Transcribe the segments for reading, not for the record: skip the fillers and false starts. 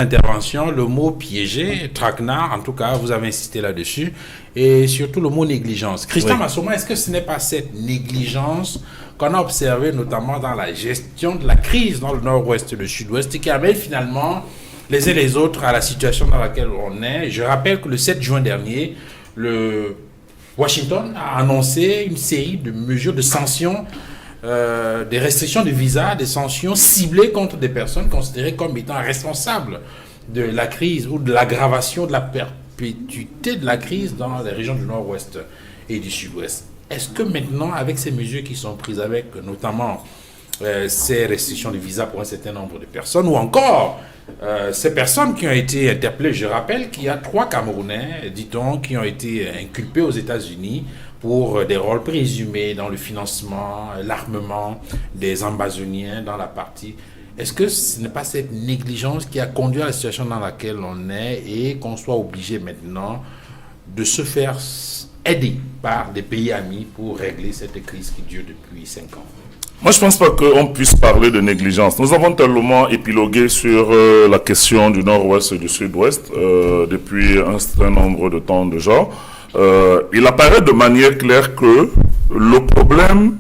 intervention, le mot piégé, traquenard, en tout cas, vous avez insisté là-dessus, et surtout le mot négligence. Christian Massoma, est-ce que ce n'est pas cette négligence qu'on a observée notamment dans la gestion de la crise dans le nord-ouest et le sud-ouest qui amène finalement les uns les autres à la situation dans laquelle on est? Je rappelle que le 7 juin dernier, le Washington a annoncé une série de mesures de sanctions, des restrictions de visa, des sanctions ciblées contre des personnes considérées comme étant responsables de la crise ou de l'aggravation de la perpétuité de la crise dans les régions du nord-ouest et du sud-ouest. Est-ce que maintenant, avec ces mesures qui sont prises, avec notamment ces restrictions de visa pour un certain nombre de personnes, ou encore ces personnes qui ont été interpellées, je rappelle qu'il y a 3 Camerounais, dit-on, qui ont été inculpés aux États-Unis pour des rôles présumés dans le financement, l'armement des Ambazoniens dans la partie. Est-ce que ce n'est pas cette négligence qui a conduit à la situation dans laquelle on est et qu'on soit obligé maintenant de se faire aider par des pays amis pour régler cette crise qui dure depuis 5 ans? Moi, je ne pense pas qu'on puisse parler de négligence. Nous avons tellement épilogué sur la question du nord-ouest et du sud-ouest depuis un certain nombre de temps déjà. Il apparaît de manière claire que le problème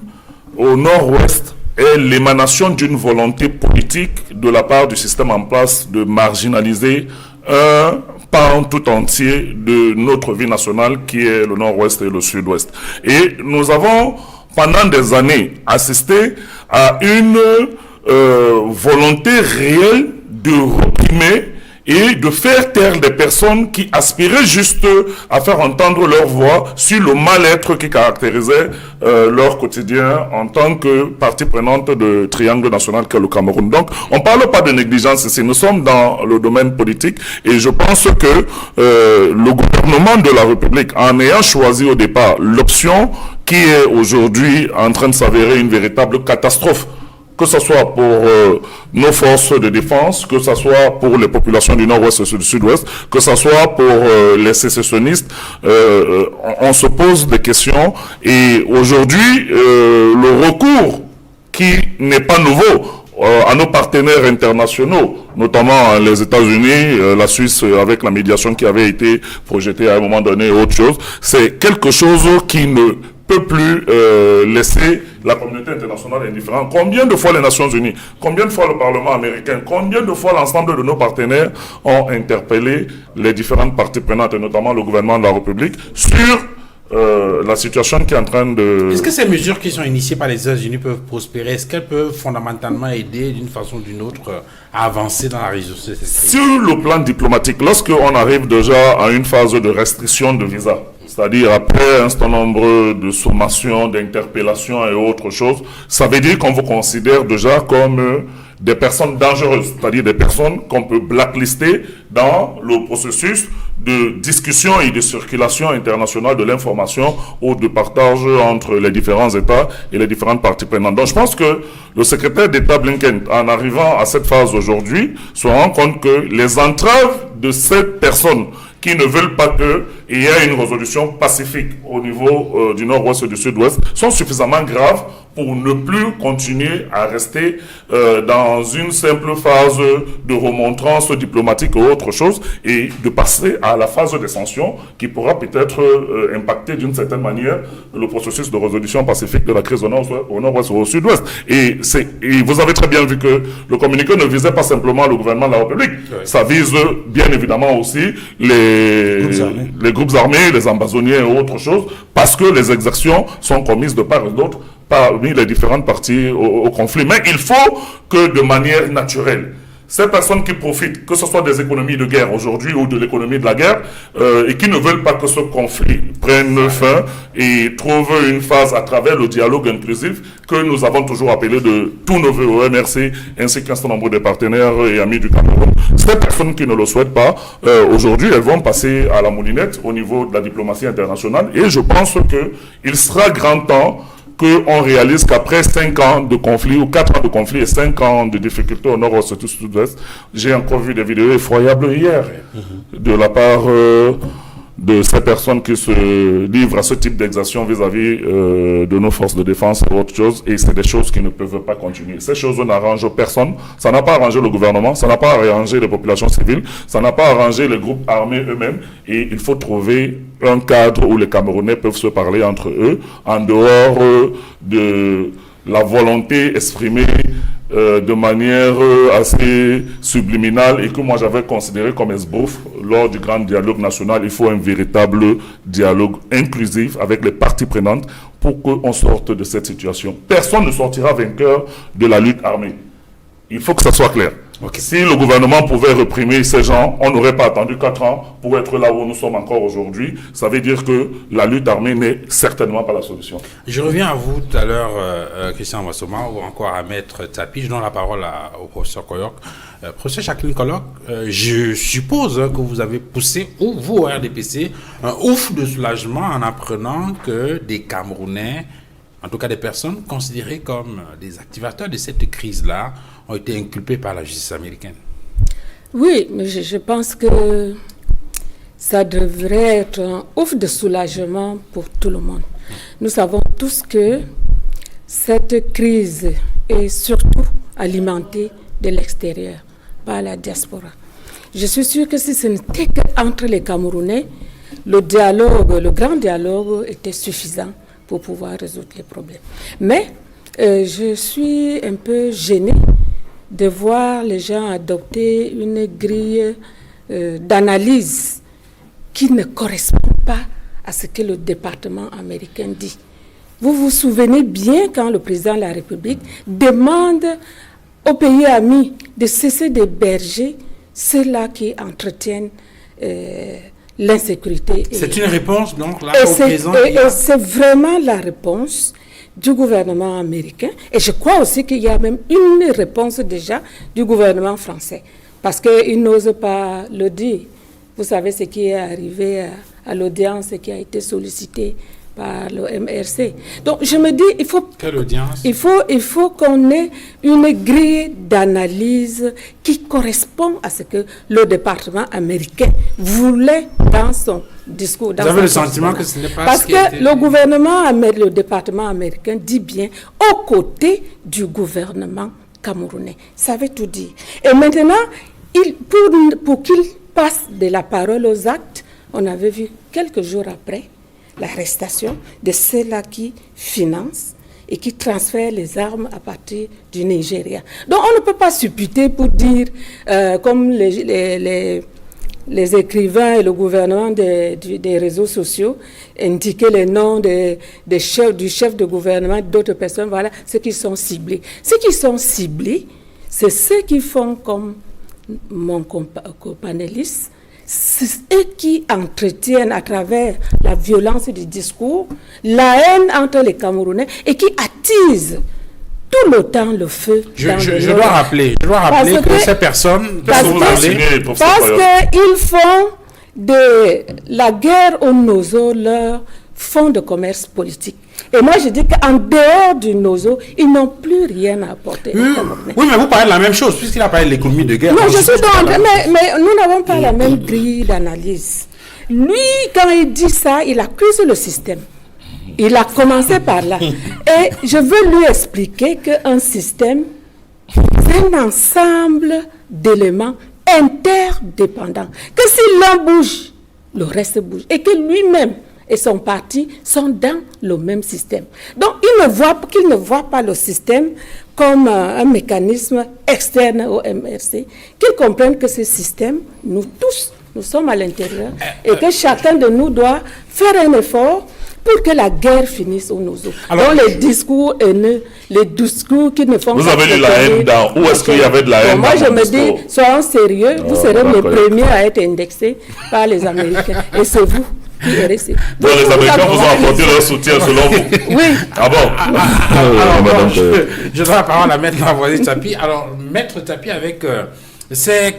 au nord-ouest est l'émanation d'une volonté politique de la part du système en place de marginaliser un pan tout entier de notre vie nationale qui est le nord-ouest et le sud-ouest. Et nous avons pendant des années assisté à une volonté réelle de réprimer et de faire taire des personnes qui aspiraient juste à faire entendre leur voix sur le mal-être qui caractérisait leur quotidien en tant que partie prenante de triangle national qu'est le Cameroun. Donc, on ne parle pas de négligence ici, nous sommes dans le domaine politique et je pense que le gouvernement de la République, en ayant choisi au départ l'option qui est aujourd'hui en train de s'avérer une véritable catastrophe, que ce soit pour nos forces de défense, que ce soit pour les populations du nord-ouest et du sud-ouest, que ce soit pour les sécessionnistes, on se pose des questions. Et aujourd'hui, le recours qui n'est pas nouveau à nos partenaires internationaux, notamment les États-Unis, la Suisse avec la médiation qui avait été projetée à un moment donné et autre chose, c'est quelque chose qui ne peut plus laisser la communauté internationale indifférente. Combien de fois les Nations Unies, combien de fois le Parlement américain, combien de fois l'ensemble de nos partenaires ont interpellé les différentes parties prenantes, et notamment le gouvernement de la République, sur la situation qui est en train de... Est-ce que ces mesures qui sont initiées par les États-Unis peuvent prospérer? Est-ce qu'elles peuvent fondamentalement aider d'une façon ou d'une autre à avancer dans la résolution de cette crise? Sur le plan diplomatique, lorsqu'on arrive déjà à une phase de restriction de visa, c'est-à-dire après un certain nombre de sommations, d'interpellations et autres choses, ça veut dire qu'on vous considère déjà comme des personnes dangereuses, c'est-à-dire des personnes qu'on peut blacklister dans le processus de discussion et de circulation internationale de l'information ou de partage entre les différents États et les différentes parties prenantes. Donc je pense que le secrétaire d'État Blinken, en arrivant à cette phase aujourd'hui, se rend compte que les entraves de cette personne qui ne veulent pas qu'il y ait une résolution pacifique au niveau du nord-ouest et du sud-ouest sont suffisamment graves pour ne plus continuer à rester dans une simple phase de remontrance diplomatique ou autre chose et de passer à la phase des sanctions qui pourra peut-être impacter d'une certaine manière le processus de résolution pacifique de la crise au nord-ouest ou au sud-ouest. Et vous avez très bien vu que le communiqué ne visait pas simplement le gouvernement de la République. Oui. Ça vise bien évidemment aussi les groupes armés, les Ambazoniens et autres choses, parce que les exactions sont commises de part et d'autre parmi les différentes parties au conflit. Mais il faut que de manière naturelle, ces personnes qui profitent, que ce soit des économies de guerre aujourd'hui ou de l'économie de la guerre, et qui ne veulent pas que ce conflit prenne fin et trouve une phase à travers le dialogue inclusif que nous avons toujours appelé de tous nos voeux au MRC, ainsi qu'un certain nombre de partenaires et amis du Cameroun. Ces personnes qui ne le souhaitent pas, aujourd'hui, elles vont passer à la moulinette au niveau de la diplomatie internationale, et je pense qu'il sera grand temps qu'on réalise qu'après 5 ans de conflit, ou 4 ans de conflit et 5 ans de difficultés au nord-ouest et au sud-ouest, j'ai encore vu des vidéos effroyables hier, de la part de ces personnes qui se livrent à ce type d'exaction vis-à-vis de nos forces de défense et autre chose, et c'est des choses qui ne peuvent pas continuer. Ces choses n'arrangent personne, ça n'a pas arrangé le gouvernement, ça n'a pas arrangé les populations civiles, ça n'a pas arrangé les groupes armés eux-mêmes, et il faut trouver un cadre où les Camerounais peuvent se parler entre eux, en dehors de la volonté exprimée de manière assez subliminale et que moi j'avais considéré comme esbrouf lors du grand dialogue national. Il faut un véritable dialogue inclusif avec les parties prenantes pour qu'on sorte de cette situation. Personne ne sortira vainqueur de la lutte armée. Il faut que ça soit clair. Okay. Si le gouvernement pouvait réprimer ces gens, on n'aurait pas attendu 4 ans pour être là où nous sommes encore aujourd'hui. Ça veut dire que la lutte armée n'est certainement pas la solution. Je reviens à vous tout à l'heure, Christian Massoma, ou encore à Maître Tapi. Je donne la parole au professeur Koyok. Professeur Jacqueline Koyok, je suppose que vous avez poussé, ou vous, au RDPC, un ouf de soulagement en apprenant que des Camerounais, en tout cas des personnes considérées comme des activateurs de cette crise-là, ont été inculpés par la justice américaine. Oui, mais je pense que ça devrait être un ouf de soulagement pour tout le monde. Nous savons tous que cette crise est surtout alimentée de l'extérieur, par la diaspora. Je suis sûre que si ce n'était qu'entre les Camerounais, le grand dialogue était suffisant pour pouvoir résoudre les problèmes. Mais je suis un peu gênée de voir les gens adopter une grille d'analyse qui ne correspond pas à ce que le département américain dit. Vous vous souvenez bien quand le président de la République demande aux pays amis de cesser d'héberger ceux-là qui entretiennent l'insécurité. C'est une réponse, donc, là, au présent. Et c'est vraiment la réponse du gouvernement américain. Et je crois aussi qu'il y a même une réponse déjà du gouvernement français. Parce qu'ils n'osent pas le dire. Vous savez ce qui est arrivé à l'audience qui a été sollicitée par le MRC. Donc je me dis, Quelle audience? il faut qu'on ait une grille d'analyse qui correspond à ce que le département américain voulait dans son discours. Vous avez le sentiment que ce n'est pas parce ce qui a été... le département américain dit bien aux côtés du gouvernement camerounais. Ça veut tout dire. Et maintenant, pour qu'il passe de la parole aux actes, on avait vu quelques jours après l'arrestation de ceux-là qui financent et qui transfèrent les armes à partir du Nigeria. Donc on ne peut pas supputer pour dire, comme les écrivains et le gouvernement des réseaux sociaux indiquaient les noms du chef de gouvernement et d'autres personnes, voilà, ceux qui sont ciblés. Ceux qui sont ciblés, c'est ceux qui font comme mon copanéliste, c'est eux qui entretiennent à travers la violence du discours, la haine entre les Camerounais et qui attisent tout le temps le feu. Je dois rappeler que ces personnes... Parce qu'ils font de la guerre au Nozo leur fonds de commerce politique. Et moi, je dis qu'en dehors du Nozo, ils n'ont plus rien à apporter. Oui, mais vous parlez de la même chose, puisqu'il a parlé de l'économie de guerre. Non, je suis mais nous n'avons pas la même grille d'analyse. Lui, quand il dit ça, il accuse le système. Il a commencé par là. Et je veux lui expliquer qu'un système, c'est un ensemble d'éléments interdépendants. Que si l'un bouge, le reste bouge. Et que lui-même et son parti sont dans le même système. Donc, qu'il ne voit pas le système comme un mécanisme externe au MRC, qu'ils comprennent que ce système, nous tous, nous sommes à l'intérieur et que chacun de nous doit faire un effort pour que la guerre finisse au Nozo. Donc les discours haineux, les discours qui ne font pas... Vous avez lu la haine dans... Où est-ce qu'il y avait de la haine? Moi, je me dis, soyons sérieux, vous serez les premiers à être indexés par les Américains. Et c'est vous qui errez. Donc les Américains vous ont apporté leur soutien selon vous? Oui. Ah bon? Je donne la parole à Maître Lavoisier Tapi. Alors, Maître Tapi, avec ces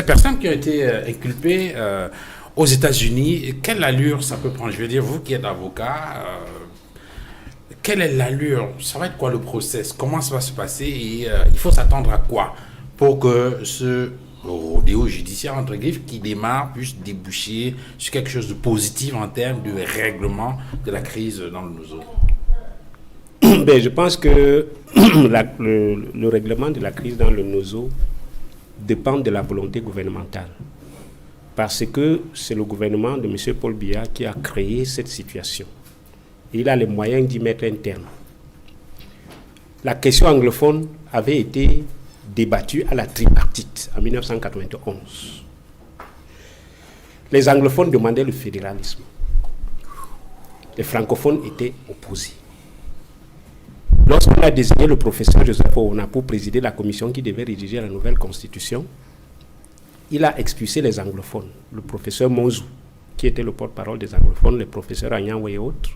personnes qui ont été inculpées... aux États-Unis, quelle allure ça peut prendre? Je veux dire, vous qui êtes avocat, quelle est l'allure? Ça va être quoi le process? Comment ça va se passer? Et il faut s'attendre à quoi pour que ce rodéo judiciaire, entre griffes, qui démarre, puisse déboucher sur quelque chose de positif en termes de règlement de la crise dans le Nozo? Je pense que le règlement de la crise dans le Nozo dépend de la volonté gouvernementale. Parce que c'est le gouvernement de M. Paul Biya qui a créé cette situation. Il a les moyens d'y mettre un terme. La question anglophone avait été débattue à la tripartite en 1991. Les anglophones demandaient le fédéralisme. Les francophones étaient opposés. Lorsqu'on a désigné le professeur Joseph Ouna pour présider la commission qui devait rédiger la nouvelle constitution, il a expulsé les anglophones. Le professeur Monzou, qui était le porte-parole des anglophones, le professeur Agnan et autres,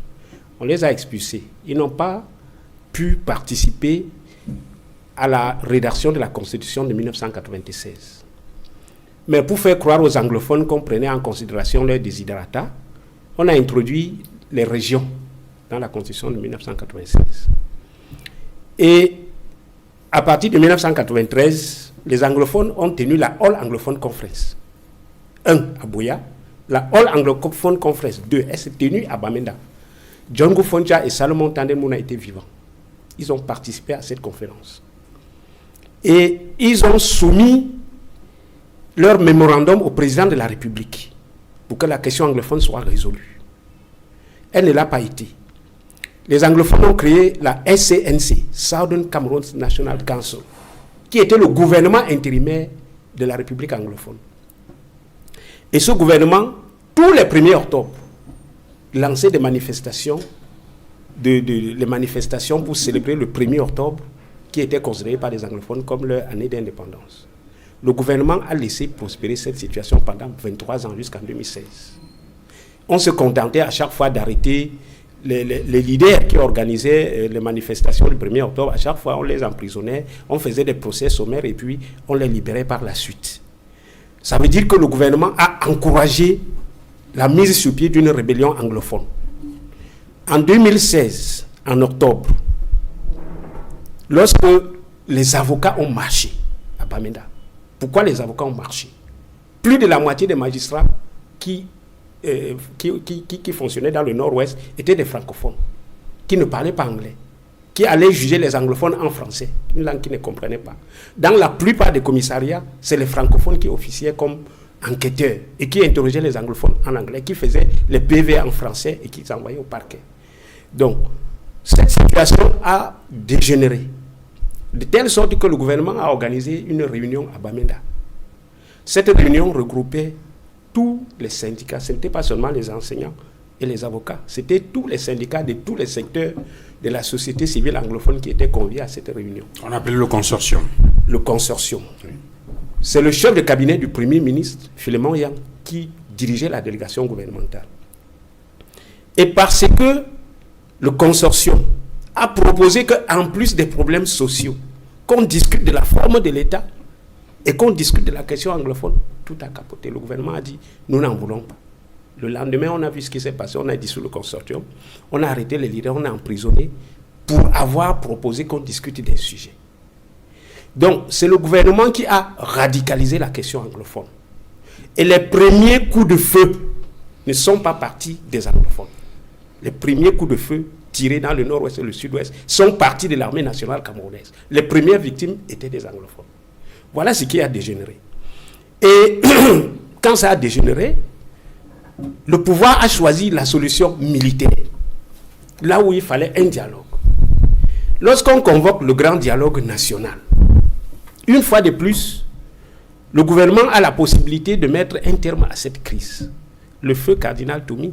on les a expulsés. Ils n'ont pas pu participer à la rédaction de la Constitution de 1996. Mais pour faire croire aux anglophones qu'on prenait en considération leurs desiderata, on a introduit les régions dans la Constitution de 1996. Et à partir de 1993, les anglophones ont tenu la All Anglophone Conference 1 à Buea, la All Anglophone Conference 2, elle s'est tenue à Bamenda. John Gufonja et Salomon Tandemouna étaient vivants. Ils ont participé à cette conférence. Et ils ont soumis leur mémorandum au président de la République pour que la question anglophone soit résolue. Elle ne l'a pas été. Les anglophones ont créé la SCNC, Southern Cameroon National Council, qui était le gouvernement intérimaire de la République anglophone. Et ce gouvernement, tous les 1er octobre, lançait des manifestations, les manifestations pour célébrer le 1er octobre, qui était considéré par les anglophones comme leur année d'indépendance. Le gouvernement a laissé prospérer cette situation pendant 23 ans jusqu'en 2016. On se contentait à chaque fois d'arrêter les leaders qui organisaient les manifestations du 1er octobre. À chaque fois, on les emprisonnait, on faisait des procès sommaires et puis on les libérait par la suite. Ça veut dire que le gouvernement a encouragé la mise sur pied d'une rébellion anglophone. En 2016, en octobre, lorsque les avocats ont marché à Bamenda, pourquoi les avocats ont marché? Plus de la moitié des magistrats qui fonctionnaient dans le nord-ouest étaient des francophones, qui ne parlaient pas anglais, qui allaient juger les anglophones en français, une langue qu'ils ne comprenaient pas. Dans la plupart des commissariats, c'est les francophones qui officiaient comme enquêteurs et qui interrogeaient les anglophones en anglais, qui faisaient les PV en français et qui les envoyaient au parquet. Donc, cette situation a dégénéré, de telle sorte que le gouvernement a organisé une réunion à Bamenda. Cette réunion regroupait tous les syndicats, ce n'était pas seulement les enseignants et les avocats, c'était tous les syndicats de tous les secteurs de la société civile anglophone qui étaient conviés à cette réunion. On appelait le consortium. Le consortium. Oui. C'est le chef de cabinet du Premier ministre, Philémon Yang, qui dirigeait la délégation gouvernementale. Et parce que le consortium a proposé qu'en plus des problèmes sociaux, qu'on discute de la forme de l'État et qu'on discute de la question anglophone, tout a capoté. Le gouvernement a dit, nous n'en voulons pas. Le lendemain, on a vu ce qui s'est passé, on a dissous le consortium, on a arrêté les leaders, on a emprisonné pour avoir proposé qu'on discute des sujets. Donc, c'est le gouvernement qui a radicalisé la question anglophone. Et les premiers coups de feu ne sont pas partis des anglophones. Les premiers coups de feu tirés dans le nord-ouest et le sud-ouest sont partis de l'armée nationale camerounaise. Les premières victimes étaient des anglophones. Voilà ce qui a dégénéré. Et quand ça a dégénéré, le pouvoir a choisi la solution militaire, là où il fallait un dialogue. Lorsqu'on convoque le grand dialogue national, une fois de plus, le gouvernement a la possibilité de mettre un terme à cette crise. Le feu cardinal Toumi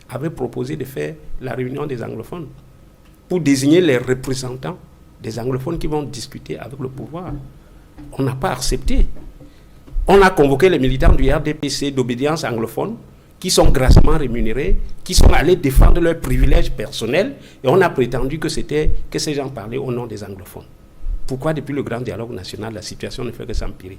avait proposé de faire la réunion des anglophones pour désigner les représentants des anglophones qui vont discuter avec le pouvoir. On n'a pas accepté. On a convoqué les militants du RDPC d'obédience anglophone qui sont grassement rémunérés, qui sont allés défendre leurs privilèges personnels, et on a prétendu que ces gens parlaient au nom des anglophones. Pourquoi depuis le grand dialogue national, la situation ne fait que s'empirer?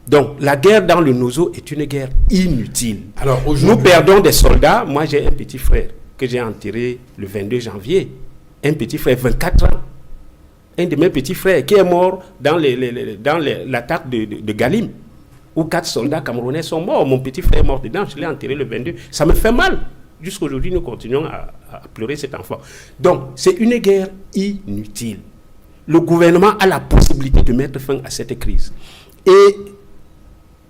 Donc, la guerre dans le Nozo est une guerre inutile. Alors, nous perdons des soldats. Moi, j'ai un petit frère que j'ai enterré le 22 janvier. Un petit frère, 24 ans. Un de mes petits frères qui est mort dans l'attaque de Galim. où 4 soldats camerounais sont morts. Mon petit frère est mort dedans, je l'ai enterré le 22. Ça me fait mal. Jusqu'à aujourd'hui, nous continuons à pleurer cet enfant. Donc, c'est une guerre inutile. Le gouvernement a la possibilité de mettre fin à cette crise. Et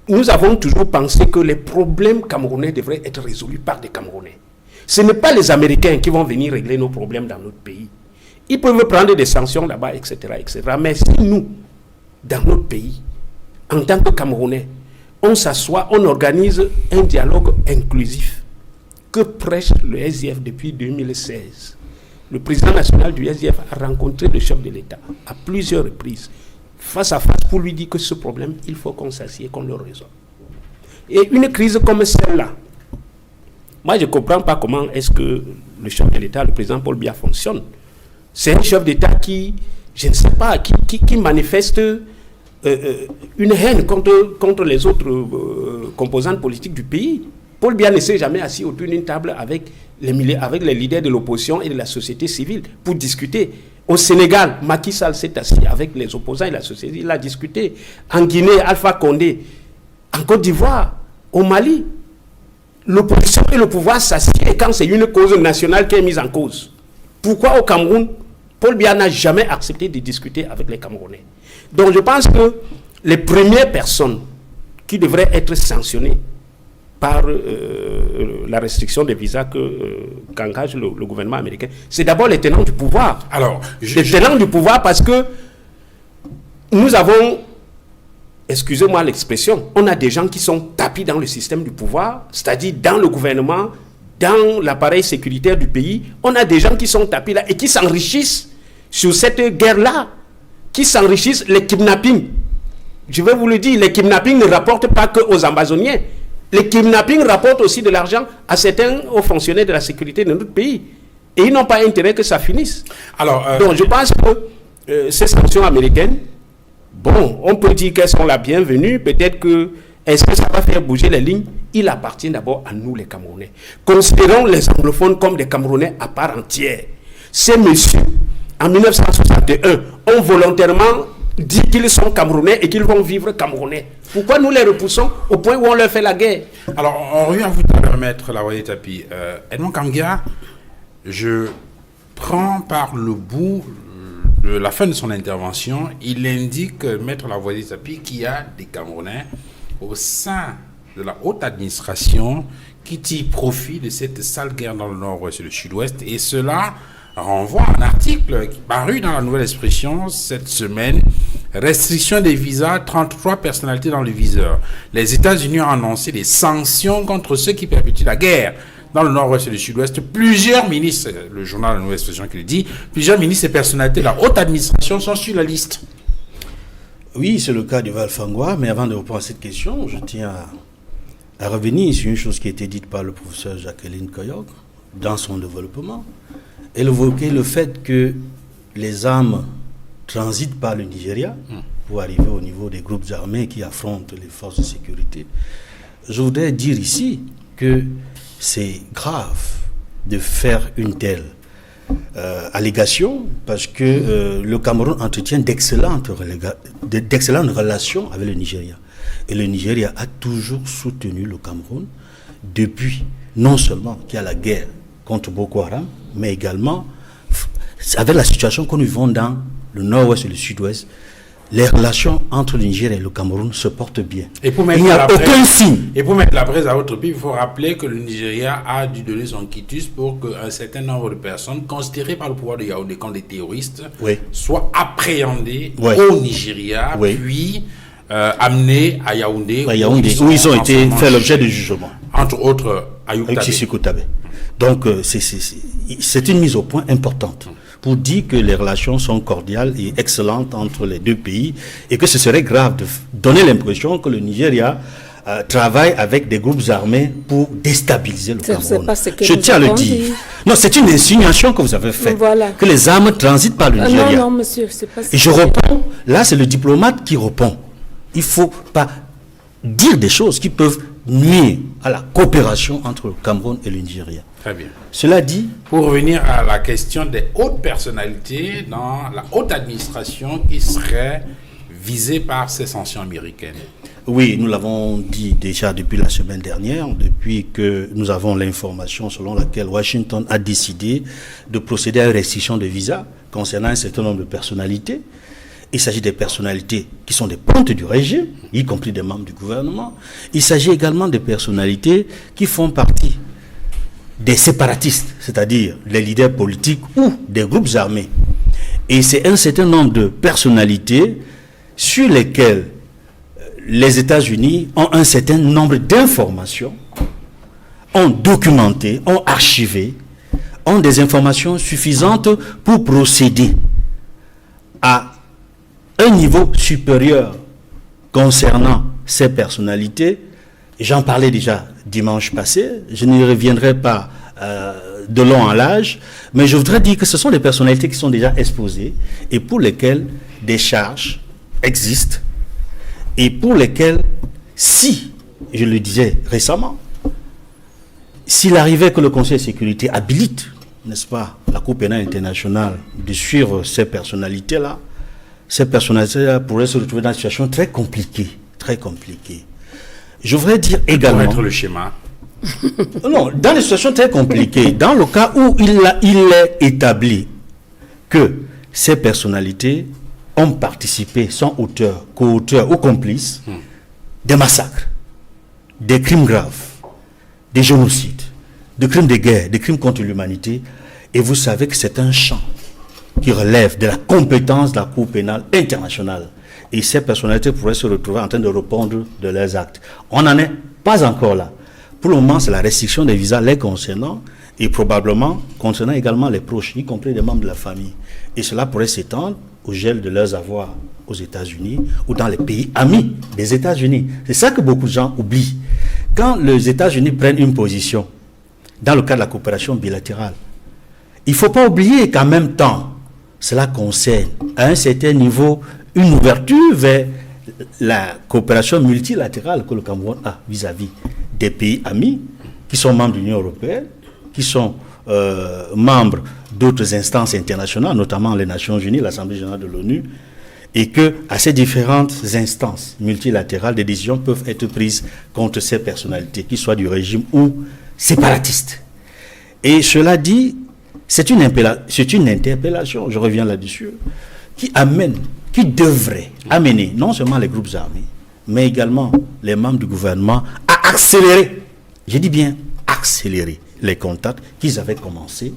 nous avons toujours pensé que les problèmes camerounais devraient être résolus par des Camerounais. Ce n'est pas les Américains qui vont venir régler nos problèmes dans notre pays. Ils peuvent prendre des sanctions là-bas, etc., etc. Mais si nous, dans notre pays, en tant que Camerounais, on s'assoit, on organise un dialogue inclusif que prêche le SDF depuis 2016. Le président national du SDF a rencontré le chef de l'État à plusieurs reprises, face à face, pour lui dire que ce problème, il faut qu'on s'assied, qu'on le résolve. Et une crise comme celle-là, moi je ne comprends pas comment est-ce que le chef de l'État, le président Paul Biya, fonctionne. C'est un chef d'État qui, je ne sais pas, qui manifeste une haine contre les autres composantes politiques du pays. Paul Biya ne s'est jamais assis autour d'une table avec les leaders de l'opposition et de la société civile pour discuter. Au Sénégal, Macky Sall s'est assis avec les opposants et la société, il a discuté. En Guinée, Alpha Condé. En Côte d'Ivoire, au Mali, l'opposition et le pouvoir s'assiedent quand c'est une cause nationale qui est mise en cause. Pourquoi au Cameroun, Paul Biya n'a jamais accepté de discuter avec les Camerounais? Donc je pense que les premières personnes qui devraient être sanctionnées par la restriction des visas qu'engage le gouvernement américain, c'est d'abord les tenants du pouvoir. Alors, les tenants du pouvoir, parce que nous avons, excusez-moi l'expression, on a des gens qui sont tapis dans le système du pouvoir, c'est-à-dire dans le gouvernement, dans l'appareil sécuritaire du pays. On a des gens qui sont tapis là et qui s'enrichissent sur cette guerre-là, qui s'enrichissent les kidnappings. Je vais vous le dire, les kidnappings ne rapportent pas qu'aux Amazoniens. Les kidnappings rapportent aussi de l'argent à certains hauts fonctionnaires de la sécurité de notre pays. Et ils n'ont pas intérêt que ça finisse. Alors, donc je pense que ces sanctions américaines, bon, on peut dire qu'elles sont la bienvenue. Peut-être que, est-ce que ça va faire bouger les lignes? Il appartient d'abord à nous les Camerounais. Considérons les anglophones comme des Camerounais à part entière. Ces messieurs, en 1961, ont volontairement dit qu'ils sont Camerounais et qu'ils vont vivre Camerounais. Pourquoi nous les repoussons au point où on leur fait la guerre? Alors, on revient à vous tout à l'heure, maître Lawali Tapi. Edmond Kamgia, je prends par le bout de la fin de son intervention, il indique, maître Lawali Tapi, qu'il y a des Camerounais au sein de la haute administration qui tirent profit de cette sale guerre dans le nord-ouest et le sud-ouest, et cela renvoie à un article paru dans la Nouvelle Expression cette semaine. Restriction des visas, 33 personnalités dans le viseur. Les États-Unis ont annoncé des sanctions contre ceux qui perpétuent la guerre dans le nord-ouest et le sud-ouest. Plusieurs ministres, le journal La Nouvelle Expression qui le dit, plusieurs ministres et personnalités de la haute administration sont sur la liste. Oui, c'est le cas du Val-Fangwa, mais avant de répondre à cette question, je tiens à revenir sur une chose qui a été dite par le professeur Jacqueline Koyok dans son développement. Elle évoquait le fait que les armes transitent par le Nigeria pour arriver au niveau des groupes armés qui affrontent les forces de sécurité. Je voudrais dire ici que c'est grave de faire une telle allégation parce que le Cameroun entretient d'excellentes relations avec le Nigeria. Et le Nigeria a toujours soutenu le Cameroun depuis, non seulement qu'il y a la guerre contre Boko Haram, mais également avec la situation que nous vivons dans le nord-ouest et le sud-ouest. Les relations entre le Niger et le Cameroun se portent bien. Il n'y a aucun signe. Et pour mettre la presse à votre pied, il faut rappeler que le Nigeria a dû donner son quitus pour qu'un certain nombre de personnes considérées par le pouvoir de Yaoundé comme des terroristes soient appréhendées au Nigeria, puis amenées à Yaoundé, où ils ont été fait l'objet de jugement. Entre autres, Ayuk Tabé. Donc, c'est une mise au point importante pour dire que les relations sont cordiales et excellentes entre les deux pays et que ce serait grave de donner l'impression que le Nigeria travaille avec des groupes armés pour déstabiliser le Cameroun. Je tiens à le dire. Non, c'est une insinuation que vous avez faite, que les armes transitent par le Nigeria. Non, monsieur, c'est pas ça. Et je réponds, là c'est le diplomate qui répond. Il ne faut pas dire des choses qui peuvent nuire à la coopération entre le Cameroun et le Nigeria. Très bien. Cela dit... Pour revenir à la question des hautes personnalités dans la haute administration qui seraient visées par ces sanctions américaines. Oui, nous l'avons dit déjà depuis la semaine dernière, depuis que nous avons l'information selon laquelle Washington a décidé de procéder à une restriction de visa concernant un certain nombre de personnalités. Il s'agit des personnalités qui sont des pontes du régime, y compris des membres du gouvernement. Il s'agit également des personnalités qui font partie des séparatistes, c'est-à-dire les leaders politiques ou des groupes armés. Et c'est un certain nombre de personnalités sur lesquelles les États-Unis ont un certain nombre d'informations, ont documenté, ont archivé, ont des informations suffisantes pour procéder à un niveau supérieur concernant ces personnalités. J'en parlais déjà dimanche passé, je n'y reviendrai pas de long en large, mais je voudrais dire que ce sont des personnalités qui sont déjà exposées et pour lesquelles des charges existent et pour lesquelles, si, je le disais récemment, s'il arrivait que le Conseil de sécurité habilite, n'est-ce pas, la Cour pénale internationale de suivre ces personnalités-là pourraient se retrouver dans une situation très compliquée, très compliquée. Je voudrais dire également... Pour être le schéma. Non, dans des situations très compliquées, dans le cas où il est établi que ces personnalités ont participé, sont auteurs, co-auteurs ou complices des massacres, des crimes graves, des génocides, des crimes de guerre, des crimes contre l'humanité, et vous savez que c'est un champ qui relève de la compétence de la Cour pénale internationale. Et ces personnalités pourraient se retrouver en train de répondre de leurs actes. On n'en est pas encore là. Pour le moment, c'est la restriction des visas les concernant et probablement concernant également les proches, y compris les membres de la famille. Et cela pourrait s'étendre au gel de leurs avoirs aux États-Unis ou dans les pays amis des États-Unis. C'est ça que beaucoup de gens oublient. Quand les États-Unis prennent une position dans le cadre de la coopération bilatérale, il ne faut pas oublier qu'en même temps, cela concerne à un certain niveau une ouverture vers la coopération multilatérale que le Cameroun a vis-à-vis des pays amis qui sont membres de l'Union européenne, qui sont membres d'autres instances internationales, notamment les Nations Unies, l'Assemblée générale de l'ONU, et que à ces différentes instances multilatérales, des décisions peuvent être prises contre ces personnalités, qu'ils soient du régime ou séparatistes. Et cela dit, c'est une interpellation, je reviens là-dessus, qui devrait amener non seulement les groupes armés, mais également les membres du gouvernement à accélérer, je dis bien accélérer les contacts qu'ils avaient commencé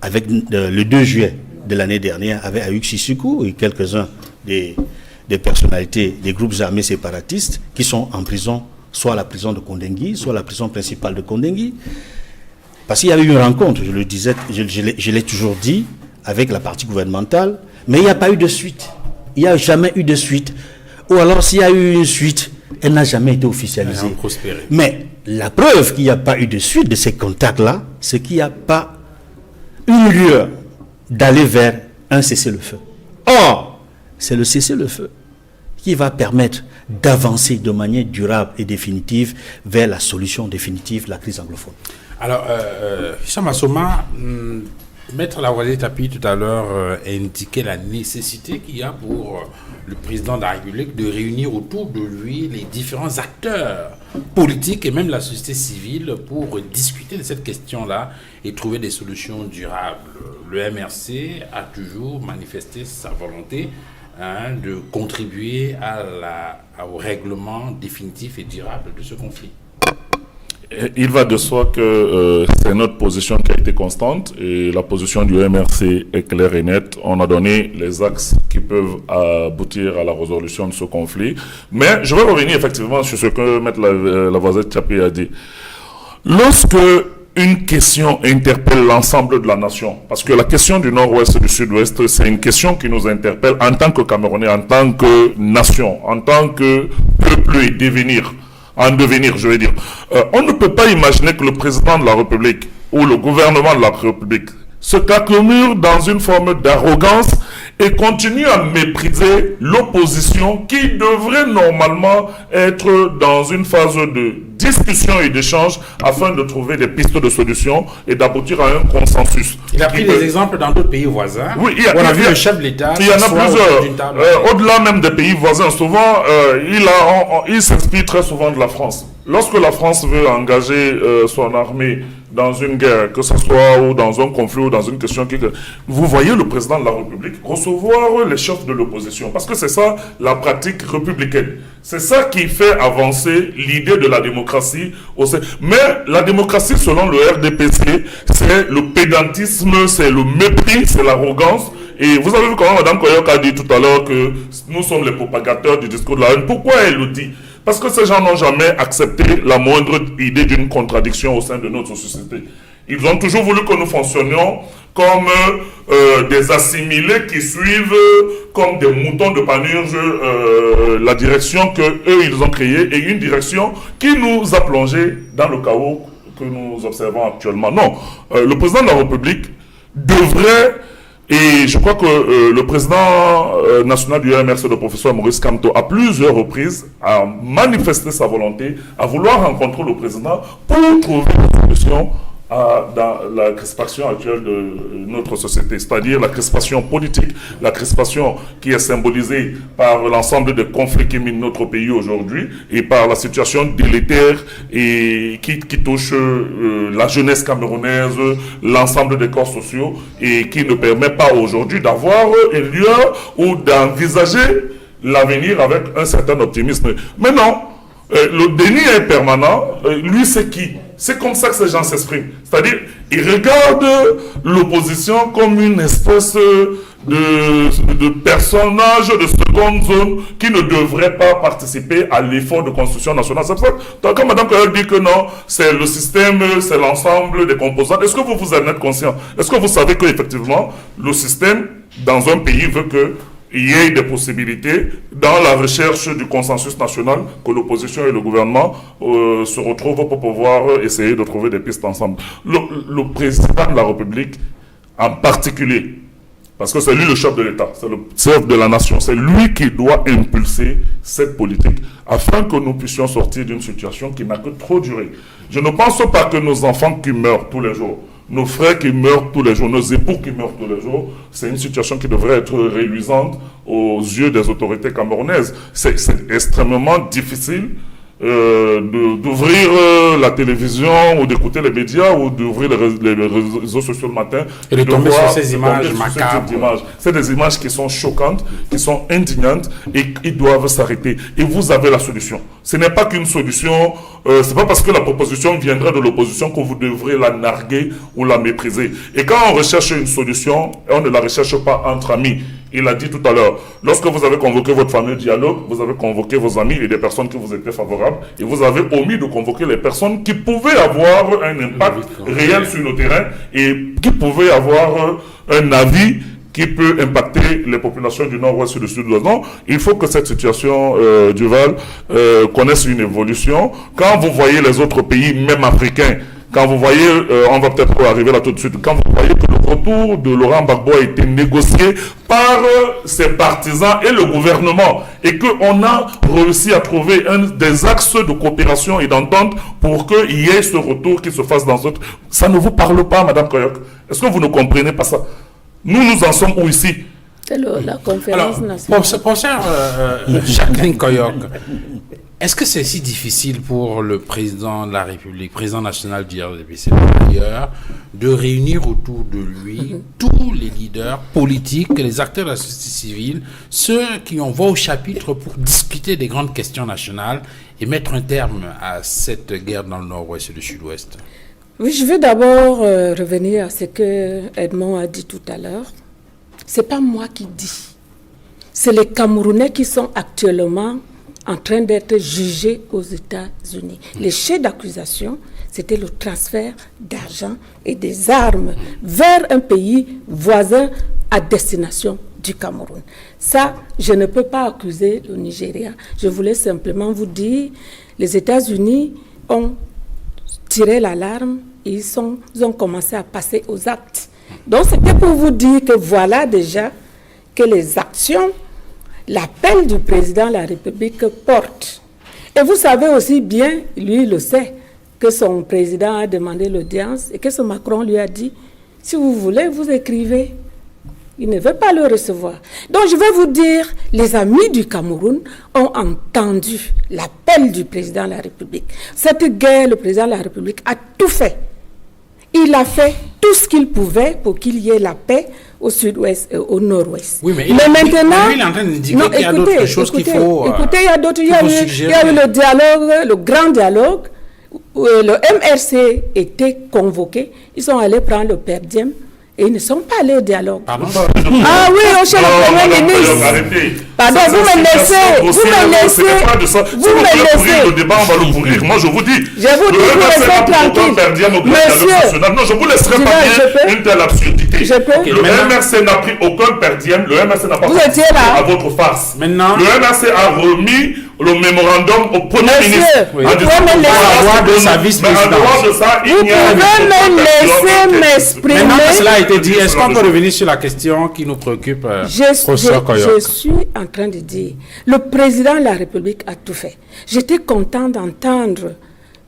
avec le 2 juillet de l'année dernière avec Ayoub Sissoko et quelques-uns des personnalités des groupes armés séparatistes qui sont en prison, soit à la prison de Kondengui, soit à la prison principale de Kondengui. Parce qu'il y avait eu une rencontre, je le disais, je l'ai toujours dit, avec la partie gouvernementale, mais il n'y a pas eu de suite. Il n'y a jamais eu de suite. Ou alors s'il y a eu une suite, elle n'a jamais été officialisée. Mais la preuve qu'il n'y a pas eu de suite de ces contacts-là, c'est qu'il n'y a pas une lueur d'aller vers un cessez-le-feu. Or, c'est le cessez-le-feu qui va permettre d'avancer de manière durable et définitive vers la solution définitive de la crise anglophone. Alors, Hicham Assoma, Maître Lavoisier Tapi tout à l'heure indiquait la nécessité qu'il y a pour le président de la République de réunir autour de lui les différents acteurs politiques et même la société civile pour discuter de cette question-là et trouver des solutions durables. Le MRC a toujours manifesté sa volonté de contribuer au règlement définitif et durable de ce conflit. Il va de soi que c'est notre position qui a été constante et la position du MRC est claire et nette. On a donné les axes qui peuvent aboutir à la résolution de ce conflit. Mais je vais revenir effectivement sur ce que Maître Lavoisier Tapi a dit. Lorsque une question interpelle l'ensemble de la nation, parce que la question du nord-ouest et du sud-ouest, c'est une question qui nous interpelle en tant que Camerounais, en tant que nation, en tant que peuple et devenir. En devenir, je veux dire. On ne peut pas imaginer que le président de la République ou le gouvernement de la République se cacomure dans une forme d'arrogance et continue à mépriser l'opposition qui devrait normalement être dans une phase de discussion et d'échange afin de trouver des pistes de solution et d'aboutir à un consensus. Il a pris des exemples dans d'autres pays voisins. Oui, on a vu le chef de l'État. Il y en a plusieurs. Au-delà même des pays voisins, souvent, il s'inspire très souvent de la France. Lorsque la France veut engager son armée dans une guerre, que ce soit ou dans un conflit ou dans une question, vous voyez le président de la République recevoir les chefs de l'opposition. Parce que c'est ça la pratique républicaine. C'est ça qui fait avancer l'idée de la démocratie. Mais la démocratie, selon le RDPC, c'est le pédantisme, c'est le mépris, c'est l'arrogance. Et vous avez vu comment Mme Koyok a dit tout à l'heure que nous sommes les propagateurs du discours de la haine. Pourquoi elle le dit? Parce que ces gens n'ont jamais accepté la moindre idée d'une contradiction au sein de notre société. Ils ont toujours voulu que nous fonctionnions comme des assimilés qui suivent comme des moutons de panurge la direction qu'eux ils ont créée et une direction qui nous a plongés dans le chaos que nous observons actuellement. Non, le président de la République devrait... Et je crois que le président national du MRC, le professeur Maurice Kamto, à plusieurs reprises, a manifesté sa volonté à vouloir rencontrer le président pour trouver une solution dans la crispation actuelle de notre société, c'est-à-dire la crispation politique, la crispation qui est symbolisée par l'ensemble des conflits qui minent notre pays aujourd'hui et par la situation délétère et qui touche la jeunesse camerounaise, l'ensemble des corps sociaux et qui ne permet pas aujourd'hui d'avoir un lieu ou d'envisager l'avenir avec un certain optimisme. Mais non, le déni est permanent. Lui, c'est qui? C'est comme ça que ces gens s'expriment. C'est-à-dire, ils regardent l'opposition comme une espèce de personnage de seconde zone qui ne devrait pas participer à l'effort de construction nationale. C'est pour ça que, quand Mme Koyok dit que non, c'est le système, c'est l'ensemble des composantes, est-ce que vous en êtes conscient? Est-ce que vous savez qu'effectivement, le système, dans un pays, veut que il y ait des possibilités dans la recherche du consensus national que l'opposition et le gouvernement se retrouvent pour pouvoir essayer de trouver des pistes ensemble. Le président de la République en particulier, parce que c'est lui le chef de l'État, c'est le chef de la nation, c'est lui qui doit impulser cette politique afin que nous puissions sortir d'une situation qui n'a que trop duré. Je ne pense pas que nos enfants qui meurent tous les jours, nos frères qui meurent tous les jours, nos époux qui meurent tous les jours, c'est une situation qui devrait être réluisante aux yeux des autorités camerounaises. C'est extrêmement difficile d'ouvrir la télévision ou d'écouter les médias ou d'ouvrir les réseaux sociaux le matin et de tomber sur ces images macabres. C'est des images qui sont choquantes, qui sont indignantes et qui doivent s'arrêter. Et vous avez la solution. Ce n'est pas qu'une solution, c'est pas parce que la proposition viendrait de l'opposition que vous devrez la narguer ou la mépriser. Et quand on recherche une solution, on ne la recherche pas entre amis. Il a dit tout à l'heure, lorsque vous avez convoqué votre fameux dialogue, vous avez convoqué vos amis et des personnes qui vous étaient favorables, et vous avez omis de convoquer les personnes qui pouvaient avoir un impact réel sur le terrain et qui pouvaient avoir un avis qui peut impacter les populations du nord-ouest et du sud-ouest. Non, il faut que cette situation, Duval, connaisse une évolution. Quand vous voyez les autres pays, même africains, quand vous voyez, on va peut-être arriver là tout de suite, quand vous voyez que le retour de Laurent Gbagbo a été négocié par ses partisans et le gouvernement, et qu'on a réussi à trouver des axes de coopération et d'entente pour qu'il y ait ce retour qui se fasse dans notre... Ça ne vous parle pas, Mme Koyok? Est-ce que vous ne comprenez pas ça? Nous en sommes où ici? C'est la conférence nationale. Professeur Jacqueline Koyok, est-ce que c'est si difficile pour le président de la République, président national du RDPC d'ailleurs, de réunir autour de lui tous les leaders politiques, les acteurs de la société civile, ceux qui ont voix au chapitre pour discuter des grandes questions nationales et mettre un terme à cette guerre dans le nord-ouest et le sud-ouest? Oui, je veux d'abord revenir à ce que Edmond a dit tout à l'heure. Ce n'est pas moi qui dis. C'est les Camerounais qui sont actuellement en train d'être jugés aux États-Unis. Les chefs d'accusation, c'était le transfert d'argent et des armes vers un pays voisin à destination du Cameroun. Ça, je ne peux pas accuser le Nigeria. Je voulais simplement vous dire, les États-Unis ont tiré l'alarme et ils ont commencé à passer aux actes. Donc, c'était pour vous dire que voilà déjà que les actions, l'appel du président de la République porte. Et vous savez aussi bien, lui le sait, que son président a demandé l'audience et que ce Macron lui a dit, si vous voulez, vous écrivez. Il ne veut pas le recevoir. Donc je vais vous dire, les amis du Cameroun ont entendu l'appel du président de la République. Cette guerre, le président de la République a tout fait. Il a fait tout ce qu'il pouvait pour qu'il y ait la paix au sud-ouest et au nord-ouest. Oui, mais maintenant, lui, il est en train d'indiquer qu'il y a d'autres choses qu'il faut. Écoutez, il y a d'autres. Il y a eu le dialogue, le grand dialogue, où le MRC était convoqué. Ils sont allés prendre le père Diem. Et ils ne sont pas allés au dialogue. Pardon? Ah oui, au chef du Premier ministre. Pardon, vous me laissez. Le débat, on va le pourrir. Moi, je vous dis. Je vous dis, vous restez tranquille. Monsieur. Non, je vous laisserai pas dire une telle absurdité. Le MRC n'a pris aucun perdiem. Le MRC n'a pas participé à votre farce. Maintenant. Le MRC a remis le mémorandum au Premier ministre. Vous pouvez me laisser m'exprimer. Maintenant que cela a été dit, est-ce qu'on peut revenir sur la question qui nous préoccupe, professeur Koyok? Je suis en train de dire, le président de la République a tout fait. J'étais content d'entendre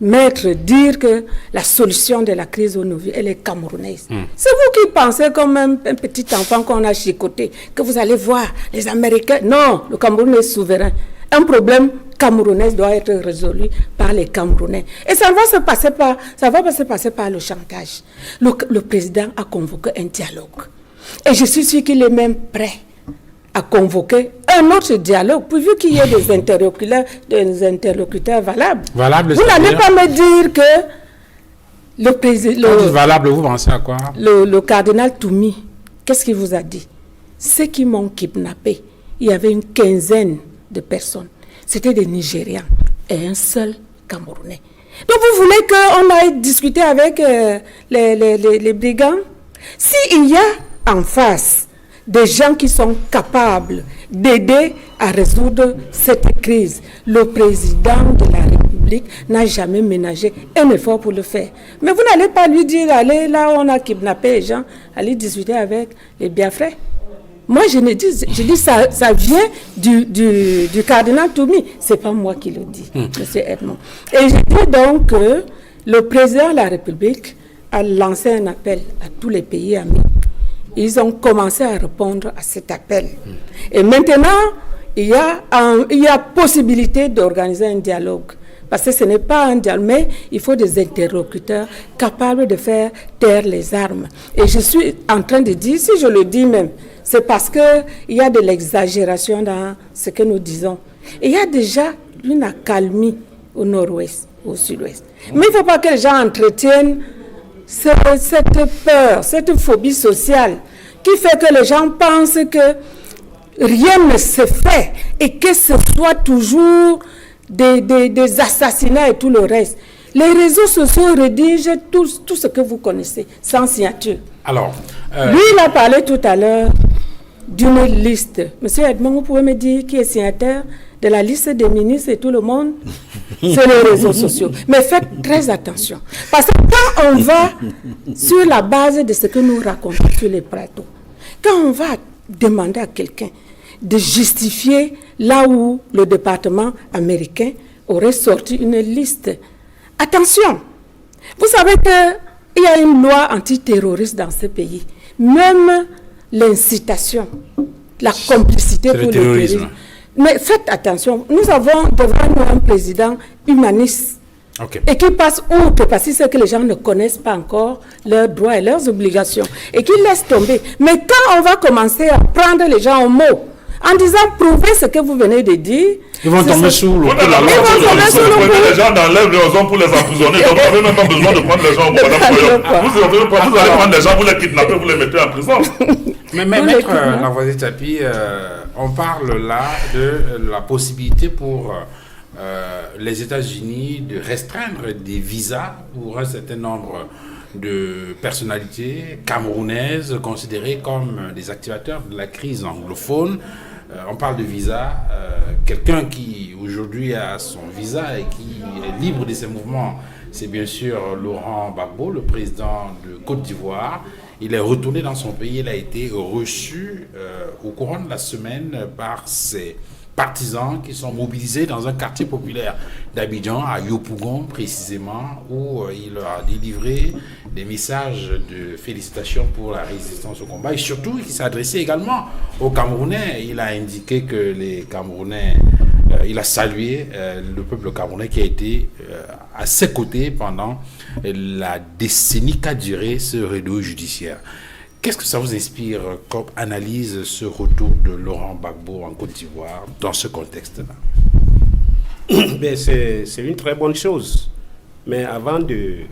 Maître dire que la solution de la crise au Nouveau, elle est camerounaise. C'est vous qui pensez comme un petit enfant qu'on a chicoté, que vous allez voir les Américains. Non, le Cameroun est souverain. Un problème camerounais doit être résolu par les Camerounais. Et ça va pas se passer par le chantage. Le président a convoqué un dialogue. Et je suis sûr qu'il est même prêt à convoquer un autre dialogue, pourvu qu'il y ait des interlocuteurs valables. Vous n'allez pas me dire que le président... valable, vous pensez à quoi? Le cardinal Toumi, qu'est-ce qu'il vous a dit? Ceux qui m'ont kidnappé, il y avait une quinzaine de personnes. C'était des Nigérians et un seul Camerounais. Donc vous voulez qu'on aille discuter avec les brigands? S'il y a en face des gens qui sont capables d'aider à résoudre cette crise, le président de la République n'a jamais ménagé un effort pour le faire. Mais vous n'allez pas lui dire, allez là où on a kidnappé les gens, allez discuter avec les Biafrais. Moi, je dis ça vient du cardinal Toumi. Ce n'est pas moi qui le dis, M. Edmond. Et je dis donc que le président de la République a lancé un appel à tous les pays amis. Ils ont commencé à répondre à cet appel. Et maintenant, il y a possibilité d'organiser un dialogue. Parce que ce n'est pas un dialogue, mais il faut des interlocuteurs capables de faire taire les armes. Et je suis en train de dire, si je le dis même, c'est parce qu'il y a de l'exagération dans ce que nous disons. Et il y a déjà une accalmie au nord-ouest, au sud-ouest. Mais il ne faut pas que les gens entretiennent cette peur, cette phobie sociale qui fait que les gens pensent que rien ne se fait et que ce soit toujours des assassinats et tout le reste. Les réseaux sociaux rédigent tout ce que vous connaissez, sans signature. Alors, lui, il a parlé tout à l'heure d'une liste. Monsieur Edmond, vous pouvez me dire qui est signataire de la liste des ministres et tout le monde? C'est les réseaux sociaux. Mais faites très attention. Parce que quand on va sur la base de ce que nous racontons sur les plateaux, quand on va demander à quelqu'un de justifier là où le département américain aurait sorti une liste, attention, vous savez qu'il y a une loi antiterroriste dans ce pays. Même l'incitation, la complicité pour le terrorisme. Mais faites attention, nous avons devant nous un président humaniste et qui passe outre, parce que c'est que les gens ne connaissent pas encore leurs droits et leurs obligations, et qui laisse tomber. Mais quand on va commencer à prendre les gens au mot, en disant prouvez ce que vous venez de dire, ils vont tomber sous le coup. Vous prenez les gens dans leur raison pour les emprisonner, donc vous n'avez même pas besoin de prendre les gens au vous allez prendre les gens, vous les kidnapper, vous les mettez en prison. Mais maître Lavoisier Tapi, on parle là de la possibilité pour les États-Unis de restreindre des visas pour un certain nombre de personnalités camerounaises considérées comme des activateurs de la crise anglophone. On parle de visa. Quelqu'un qui aujourd'hui a son visa et qui est libre de ses mouvements, c'est bien sûr Laurent Gbagbo, le président de Côte d'Ivoire. Il est retourné dans son pays. Il a été reçu au courant de la semaine par ses partisans qui sont mobilisés dans un quartier populaire d'Abidjan, à Yopougon précisément, où il leur a délivré des messages de félicitations pour la résistance au combat et surtout il s'est adressé également aux Camerounais. Il a indiqué que les Camerounais, il a salué le peuple camerounais qui a été à ses côtés pendant la décennie qu'a duré ce rideau judiciaire. Qu'est-ce que ça vous inspire comme analyse, ce retour de Laurent Gbagbo en Côte d'Ivoire dans ce contexte-là? C'est une très bonne chose. Mais avant de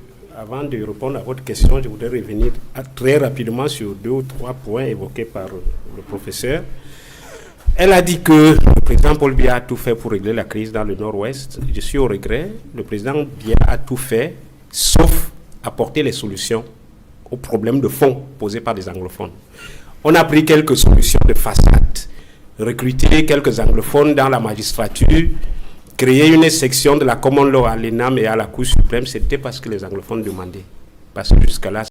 répondre à votre question, je voudrais revenir très rapidement sur 2 ou 3 points évoqués par le professeur. Elle a dit que le président Paul Biya a tout fait pour régler la crise dans le Nord-Ouest. Je suis au regret. Le président Biya a tout fait, sauf apporter les solutions aux problèmes de fond posés par les anglophones. On a pris quelques solutions de façade, recruter quelques anglophones dans la magistrature, créer une section de la common law à l'ENAM et à la Cour suprême, c'était parce que les anglophones demandaient. Parce que jusqu'à là,